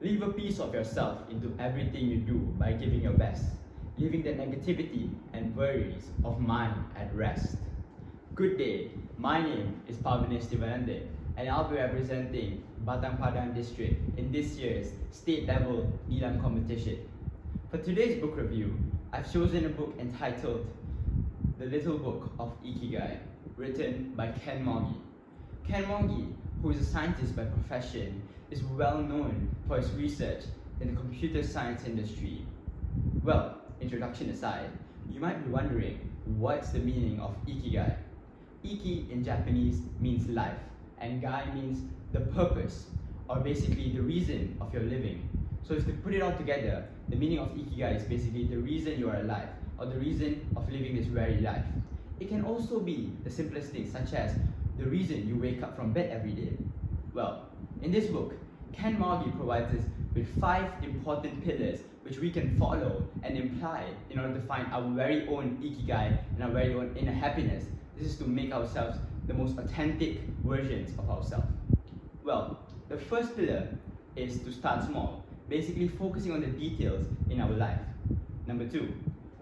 Leave a piece of yourself into everything you do by giving your best, leaving the negativity and worries of mind at rest. Good day, my name is Pavinesh Tivanande, and I'll be representing Batang Padang district in this year's state level Nilam competition. For today's book review, I've chosen a book entitled The Little Book of Ikigai, written by Ken Moggy. Ken Moggy, who is a scientist by profession, is well known for his research in the computer science industry. Well, introduction aside, you might be wondering, what's the meaning of Ikigai? Iki in Japanese means life, and Gai means the purpose, or basically the reason of your living. So if to put it all together, the meaning of Ikigai is basically the reason you are alive, or the reason of living this very life. It can also be the simplest things, such as the reason you wake up from bed every day. Well, in this book, Ken Moggy provides us with 5 important pillars which we can follow and imply in order to find our very own Ikigai and our very own inner happiness. This is to make ourselves the most authentic versions of ourselves. Well, the first pillar is to start small, basically focusing on the details in our life. Number 2,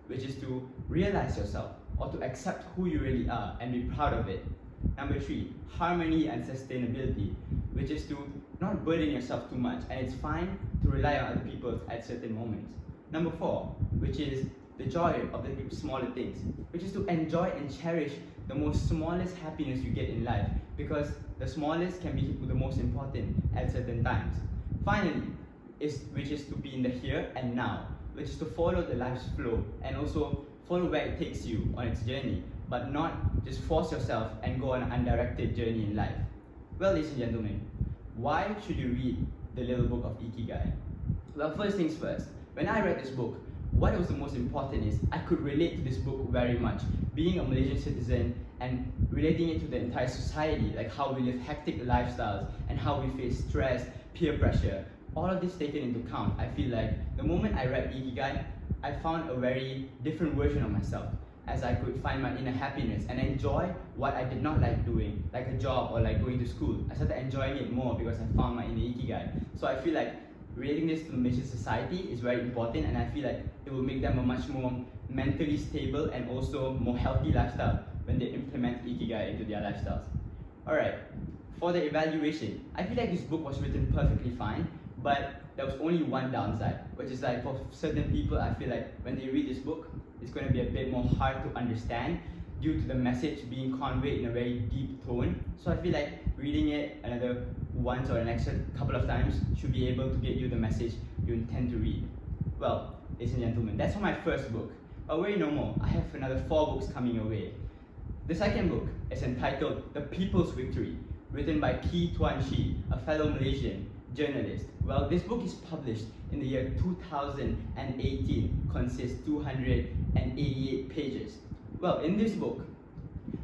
which is to realize yourself, or to accept who you really are and be proud of it. Number 3, harmony and sustainability, which is to not burden yourself too much, and it's fine to rely on other people at certain moments. Number 4, which is the joy of the smaller things, which is to enjoy and cherish the most smallest happiness you get in life, because the smallest can be the most important at certain times. Finally, which is to be in the here and now, which is to follow the life's flow and also follow where it takes you on its journey, but not just force yourself and go on an undirected journey in life. Well, ladies and gentlemen, why should you read The Little Book of Ikigai? Well, first things first, when I read this book, what was the most important is I could relate to this book very much. Being a Malaysian citizen and relating it to the entire society, like how we live hectic lifestyles and how we face stress, peer pressure, all of this taken into account, I feel like the moment I read Ikigai, I found a very different version of myself, as I could find my inner happiness and enjoy what I did not like doing, like a job or like going to school. I started enjoying it more because I found my inner Ikigai. So I feel like relating this to the Malaysian society is very important, and I feel like it will make them a much more mentally stable and also more healthy lifestyle when they implement Ikigai into their lifestyles. Alright, for the evaluation, I feel like this book was written perfectly fine, but there was only one downside, which is like for certain people, I feel like when they read this book, it's going to be a bit more hard to understand due to the message being conveyed in a very deep tone. So I feel like reading it another once or an extra couple of times should be able to get you the message you intend to read. Well, ladies and gentlemen, that's for my first book. But wait no more, I have another 4 books coming your way. The second book is entitled The People's Victory, written by Kee Tuan Shi, a fellow Malaysian journalist. Well, this book is published in the year 2018, consists 288 pages. Well, in this book,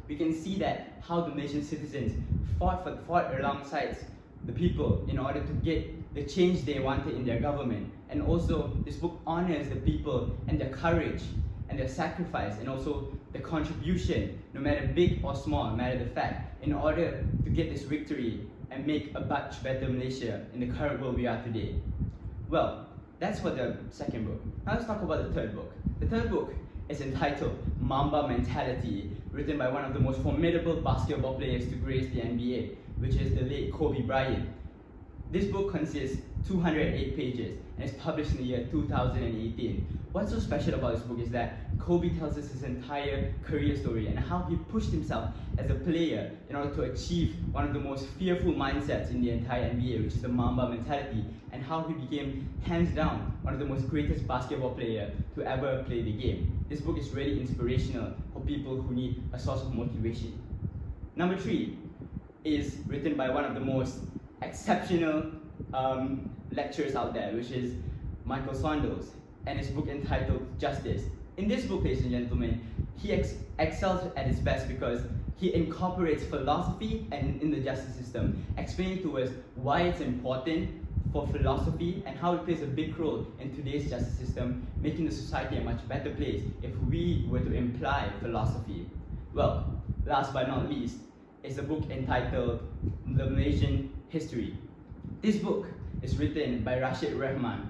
we can see that how the Malaysian citizens fought alongside the people in order to get the change they wanted in their government. And also, this book honors the people and their courage and their sacrifice and also the contribution, no matter big or small, no matter the fact, in order to get this victory and make a much better Malaysia in the current world we are today. Well, that's for the second book. Now let's talk about the third book. The third book is entitled Mamba Mentality, written by one of the most formidable basketball players to grace the NBA, which is the late Kobe Bryant. This book consists 208 pages and is published in the year 2018. What's so special about this book is that Kobe tells us his entire career story and how he pushed himself as a player in order to achieve one of the most fearful mindsets in the entire NBA, which is the Mamba mentality, and how he became hands down one of the most greatest basketball player to ever play the game. This book is really inspirational for people who need a source of motivation. Number 3 is written by one of the most exceptional lecturers out there, which is Michael Saunders, and his book entitled Justice. In this book, ladies and gentlemen, he excels at his best because he incorporates philosophy and in the justice system, explaining to us why it's important for philosophy and how it plays a big role in today's justice system, making the society a much better place if we were to imply philosophy. Well, last but not least, is a book entitled The Malaysian History. This book is written by Rashid Rahman,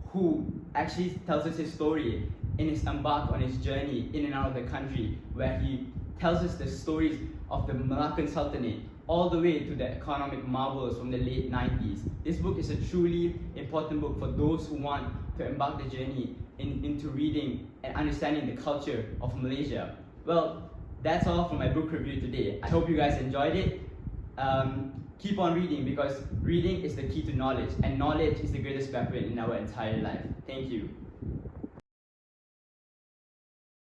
who actually tells us his story in his embark on his journey in and out of the country, where he tells us the stories of the Malaccan Sultanate all the way to the economic marvels from the late 90s. This book is a truly important book for those who want to embark the journey into reading and understanding the culture of Malaysia. Well, that's all for my book review today. I hope you guys enjoyed it. Keep on reading, because reading is the key to knowledge, and knowledge is the greatest weapon in our entire life. Thank you.